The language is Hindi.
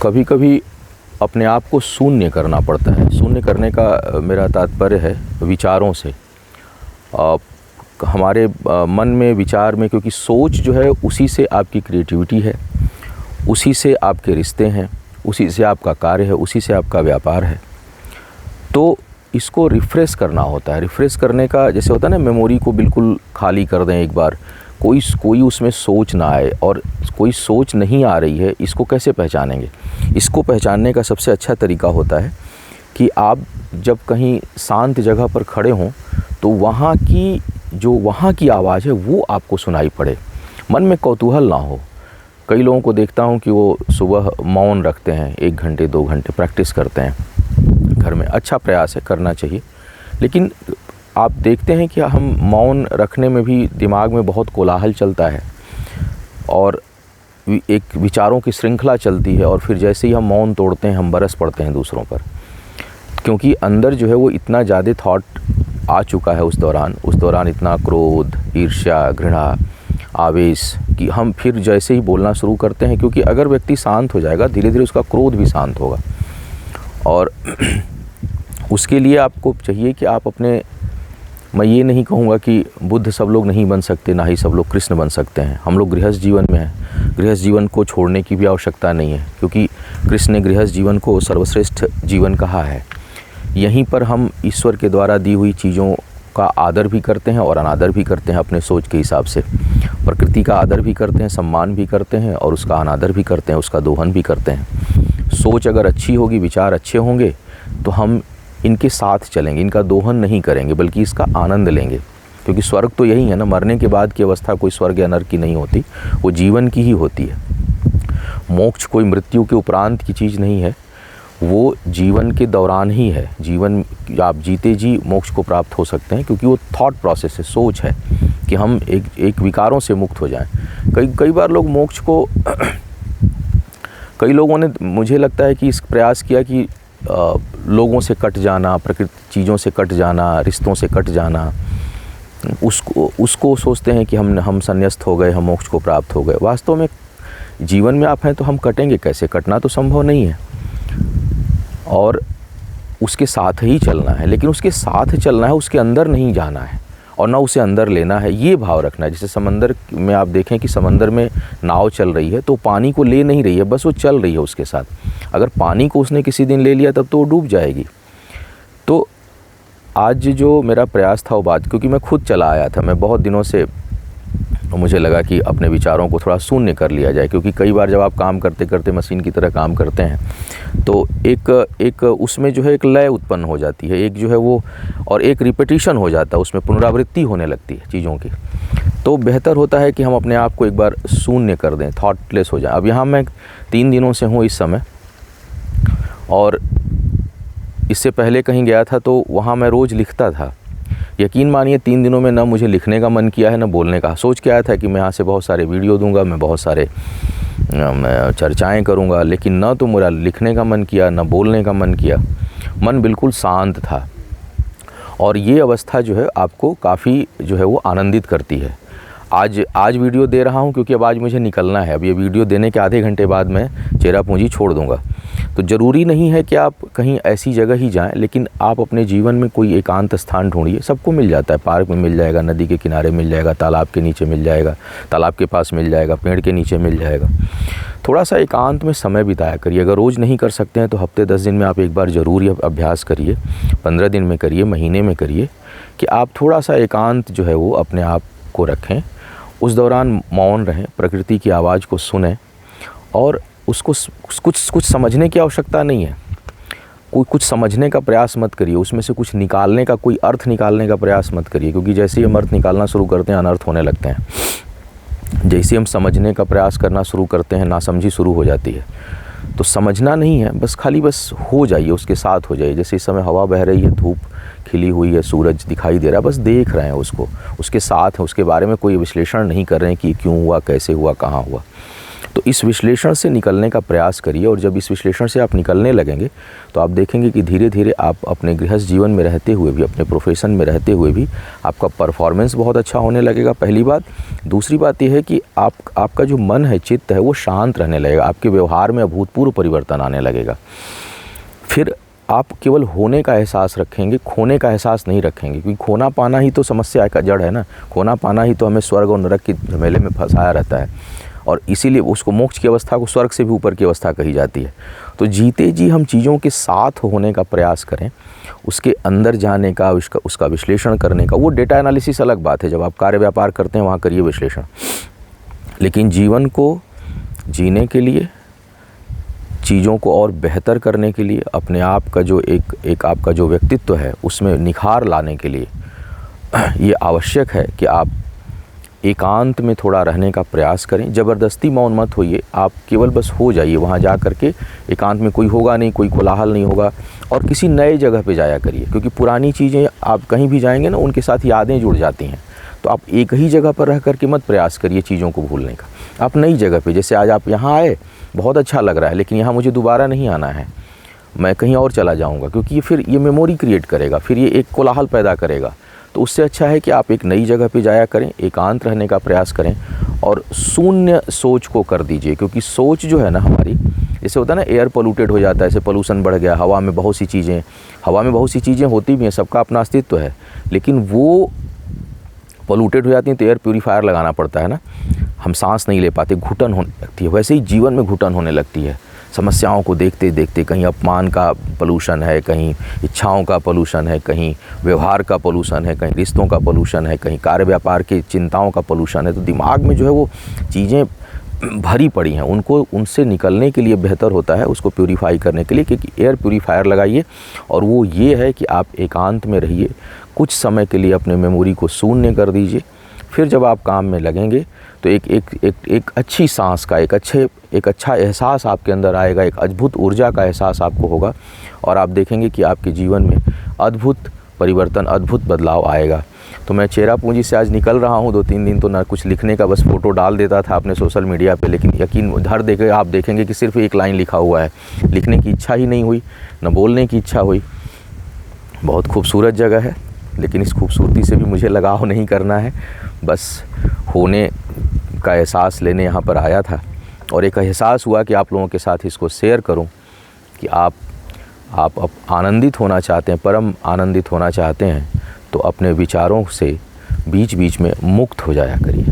कभी कभी अपने आप को शून्य करना पड़ता है। शून्य करने का मेरा तात्पर्य है विचारों से। हमारे मन में, विचार में, क्योंकि सोच जो है उसी से आपकी क्रिएटिविटी है, उसी से आपके रिश्ते हैं, उसी से आपका कार्य है, उसी से आपका व्यापार है। तो इसको रिफ़्रेश करना होता है। रिफ़्रेश करने का जैसे होता है ना, मेमोरी को बिल्कुल खाली कर दें एक बार, कोई उसमें सोच ना आए, और कोई सोच नहीं आ रही है, इसको कैसे पहचानेंगे? इसको पहचानने का सबसे अच्छा तरीका होता है कि आप जब कहीं शांत जगह पर खड़े हों तो वहाँ की आवाज़ है वो आपको सुनाई पड़े, मन में कौतूहल ना हो। कई लोगों को देखता हूँ कि वो सुबह मौन रखते हैं, 1 घंटे 2 घंटे प्रैक्टिस करते हैं घर में। अच्छा प्रयास है, करना चाहिए। लेकिन आप देखते हैं कि हम मौन रखने में भी दिमाग में बहुत कोलाहल चलता है और एक विचारों की श्रृंखला चलती है, और फिर जैसे ही हम मौन तोड़ते हैं हम बरस पड़ते हैं दूसरों पर, क्योंकि अंदर जो है वो इतना ज़्यादा थॉट आ चुका है उस दौरान इतना क्रोध, ईर्ष्या, घृणा, आवेश, कि हम फिर जैसे ही बोलना शुरू करते हैं, क्योंकि अगर व्यक्ति शांत हो जाएगा धीरे धीरे उसका क्रोध भी शांत होगा। और उसके लिए आपको चाहिए कि आप अपने, मैं ये नहीं कहूँगा कि बुद्ध सब लोग नहीं बन सकते, ना ही सब लोग कृष्ण बन सकते हैं। हम लोग गृहस्थ जीवन में हैं, गृहस्थ जीवन को छोड़ने की भी आवश्यकता नहीं है, क्योंकि कृष्ण ने गृहस्थ जीवन को सर्वश्रेष्ठ जीवन कहा है। यहीं पर हम ईश्वर के द्वारा दी हुई चीज़ों का आदर भी करते हैं और अनादर भी करते हैं अपने सोच के हिसाब से। प्रकृति का आदर भी करते हैं, सम्मान भी करते हैं, और उसका अनादर भी करते हैं, उसका दोहन भी करते हैं। सोच अगर अच्छी होगी, विचार अच्छे होंगे, तो हम इनके साथ चलेंगे, इनका दोहन नहीं करेंगे, बल्कि इसका आनंद लेंगे। क्योंकि स्वर्ग तो यही है ना, मरने के बाद की अवस्था कोई स्वर्ग या नरक की नहीं होती, वो जीवन की ही होती है। मोक्ष कोई मृत्यु के उपरांत की चीज़ नहीं है, वो जीवन के दौरान ही है। जीवन आप जीते जी मोक्ष को प्राप्त हो सकते हैं, क्योंकि वो थॉट प्रोसेस है, सोच है कि हम एक विकारों से मुक्त हो जाएं। कई बार लोग मोक्ष को कई लोगों ने, मुझे लगता है कि इस प्रयास किया कि लोगों से कट जाना, प्रकृति चीज़ों से कट जाना, रिश्तों से कट जाना, उसको सोचते हैं कि हम संन्यास्त हो गए, हम मोक्ष को प्राप्त हो गए। वास्तव में जीवन में आप हैं तो हम कटेंगे कैसे? कटना तो संभव नहीं है, और उसके साथ ही चलना है। लेकिन उसके साथ चलना है, उसके अंदर नहीं जाना है, और ना उसे अंदर लेना है, ये भाव रखना है। जैसे समंदर में आप देखें कि समंदर में नाव चल रही है, तो पानी को ले नहीं रही है, बस वो चल रही है उसके साथ। अगर पानी को उसने किसी दिन ले लिया तब तो वो डूब जाएगी। तो आज जो मेरा प्रयास था वो बात, क्योंकि मैं खुद चला आया था, मैं बहुत दिनों से, मुझे लगा कि अपने विचारों को थोड़ा शून्य कर लिया जाए। क्योंकि कई बार जब आप काम करते करते मशीन की तरह काम करते हैं तो एक उसमें जो है एक लय उत्पन्न हो जाती है, एक जो है वो, और एक रिपीटिशन हो जाता है, उसमें पुनरावृत्ति होने लगती है चीज़ों की। तो बेहतर होता है कि हम अपने आप को एक बार शून्य कर दें, थॉटलेस हो जाए। अब यहाँ मैं 3 दिनों से हूँ इस समय, और इससे पहले कहीं गया था तो वहाँ मैं रोज़ लिखता था। यकीन मानिए 3 दिनों में ना मुझे लिखने का मन किया है, ना बोलने का। सोच के आया था कि मैं यहाँ से बहुत सारे वीडियो दूंगा, मैं बहुत सारे चर्चाएं करूंगा, लेकिन ना तो मेरा लिखने का मन किया, ना बोलने का मन किया। मन बिल्कुल शांत था, और ये अवस्था जो है आपको काफ़ी जो है वो आनंदित करती है। आज वीडियो दे रहा हूँ क्योंकि अब आज मुझे निकलना है। अब ये वीडियो देने के आधे घंटे बाद मैं चेरापूंजी छोड़ दूँगा। तो ज़रूरी नहीं है कि आप कहीं ऐसी जगह ही जाएं, लेकिन आप अपने जीवन में कोई एकांत स्थान ढूंढिए। सबको मिल जाता है, पार्क में मिल जाएगा, नदी के किनारे मिल जाएगा, तालाब के नीचे मिल जाएगा, तालाब के पास मिल जाएगा, पेड़ के नीचे मिल जाएगा। थोड़ा सा एकांत में समय बिताया करिए। अगर रोज़ नहीं कर सकते हैं तो हफ्ते 10 दिन में आप एक बार ज़रूर ये अभ्यास करिए, 15 दिन में करिए, महीने में करिए, कि आप थोड़ा सा एकांत जो है वो अपने आप को रखें। उस दौरान मौन रहें, प्रकृति की आवाज़ को सुनें, और उसको कुछ समझने की आवश्यकता नहीं है। कुछ समझने का प्रयास मत करिए, उसमें से कुछ निकालने का, कोई अर्थ निकालने का प्रयास मत करिए, क्योंकि जैसे ही हम अर्थ निकालना शुरू करते हैं अनर्थ होने लगते हैं। जैसे हम समझने का प्रयास करना शुरू करते हैं नासमझी शुरू हो जाती है। तो समझना नहीं है, बस हो जाइए, उसके साथ हो जाइए। जैसे इस समय हवा बह रही है, धूप खिली हुई है, सूरज दिखाई दे रहा है, बस देख रहे हैं उसको, उसके साथ हैं, उसके बारे में कोई विश्लेषण नहीं कर रहे हैं कि क्यों हुआ, कैसे हुआ, कहाँ हुआ। तो इस विश्लेषण से निकलने का प्रयास करिए, और जब इस विश्लेषण से आप निकलने लगेंगे तो आप देखेंगे कि धीरे धीरे आप अपने गृहस्थ जीवन में रहते हुए भी, अपने प्रोफेशन में रहते हुए भी आपका परफॉर्मेंस बहुत अच्छा होने लगेगा, पहली बात। दूसरी बात यह है कि आपका जो मन है, चित्त है, वो शांत रहने लगेगा, आपके व्यवहार में अभूतपूर्व परिवर्तन आने लगेगा। फिर आप केवल होने का एहसास रखेंगे, खोने का एहसास नहीं रखेंगे, क्योंकि खोना पाना ही तो समस्या का जड़ है ना। खोना पाना ही तो हमें स्वर्ग और नरक की झमेले में फंसाया रहता है, और इसीलिए उसको, मोक्ष की अवस्था को स्वर्ग से भी ऊपर की अवस्था कही जाती है। तो जीते जी हम चीज़ों के साथ होने का प्रयास करें, उसके अंदर जाने का, उसका विश्लेषण करने का। वो डेटा एनालिसिस अलग बात है, जब आप कार्य व्यापार करते हैं वहाँ करिए विश्लेषण, लेकिन जीवन को जीने के लिए, चीज़ों को और बेहतर करने के लिए, अपने आप का जो एक आपका जो व्यक्तित्व है उसमें निखार लाने के लिए ये आवश्यक है कि आप एकांत में थोड़ा रहने का प्रयास करें। ज़बरदस्ती मौन मत होइए, आप केवल बस हो जाइए वहाँ जा कर के। एकांत में कोई होगा नहीं, कोई कोलाहल नहीं होगा, और किसी नए जगह पे जाया करिए, क्योंकि पुरानी चीज़ें आप कहीं भी जाएंगे ना, उनके साथ यादें जुड़ जाती हैं। तो आप एक ही जगह पर रह कर के मत प्रयास करिए चीज़ों को भूलने का। आप नई जगह पे, जैसे आज आप यहाँ आए, बहुत अच्छा लग रहा है, लेकिन यहाँ मुझे दोबारा नहीं आना है, मैं कहीं और चला जाऊँगा, क्योंकि फिर ये मेमोरी क्रिएट करेगा, फिर ये एक कोलाहल पैदा करेगा। तो उससे अच्छा है कि आप एक नई जगह पे जाया करें, एकांत रहने का प्रयास करें, और शून्य सोच को कर दीजिए। क्योंकि सोच जो है ना हमारी, जैसे होता है ना, एयर पोल्यूटेड हो जाता है, जैसे पोल्यूशन बढ़ गया, हवा में बहुत सी चीज़ें होती भी हैं, सबका अपना अस्तित्व है, लेकिन वो पोल्यूटेड हो जाती हैं तो एयर प्यूरीफायर लगाना पड़ता है ना, हम सांस नहीं ले पाते, घुटन होने लगती है। वैसे ही जीवन में घुटन होने लगती है, समस्याओं को देखते देखते। कहीं अपमान का पोल्यूशन है, कहीं इच्छाओं का पोल्यूशन है, कहीं व्यवहार का पोल्यूशन है, कहीं रिश्तों का पोल्यूशन है, कहीं कार्य व्यापार की चिंताओं का पोल्यूशन है। तो दिमाग में जो है वो चीज़ें भरी पड़ी हैं, उनसे निकलने के लिए बेहतर होता है उसको प्यूरीफाई करने के लिए कि एयर प्यूरीफायर लगाइए। और वो ये है कि आप एकांत में रहिए, कुछ समय के लिए अपने मेमोरी को शून्य कर दीजिए। फिर जब आप काम में लगेंगे तो एक अच्छी सांस का, एक अच्छा एहसास आपके अंदर आएगा, एक अद्भुत ऊर्जा का एहसास आपको होगा, और आप देखेंगे कि आपके जीवन में अद्भुत परिवर्तन, अद्भुत बदलाव आएगा। तो मैं चेरापूंजी से आज निकल रहा हूँ, 2-3 दिन तो ना कुछ लिखने का, बस फ़ोटो डाल देता था अपने सोशल मीडिया पे, लेकिन यकीन उधर देखे आप देखेंगे कि सिर्फ एक लाइन लिखा हुआ है, लिखने की इच्छा ही नहीं हुई, न बोलने की इच्छा हुई। बहुत खूबसूरत जगह है, लेकिन इस खूबसूरती से भी मुझे लगाव नहीं करना है, बस होने का एहसास लेने यहाँ पर आया था, और एक एहसास हुआ कि आप लोगों के साथ इसको शेयर करूँ कि आप आनंदित होना चाहते हैं, परम आनंदित होना चाहते हैं, तो अपने विचारों से बीच बीच में मुक्त हो जाया करिए।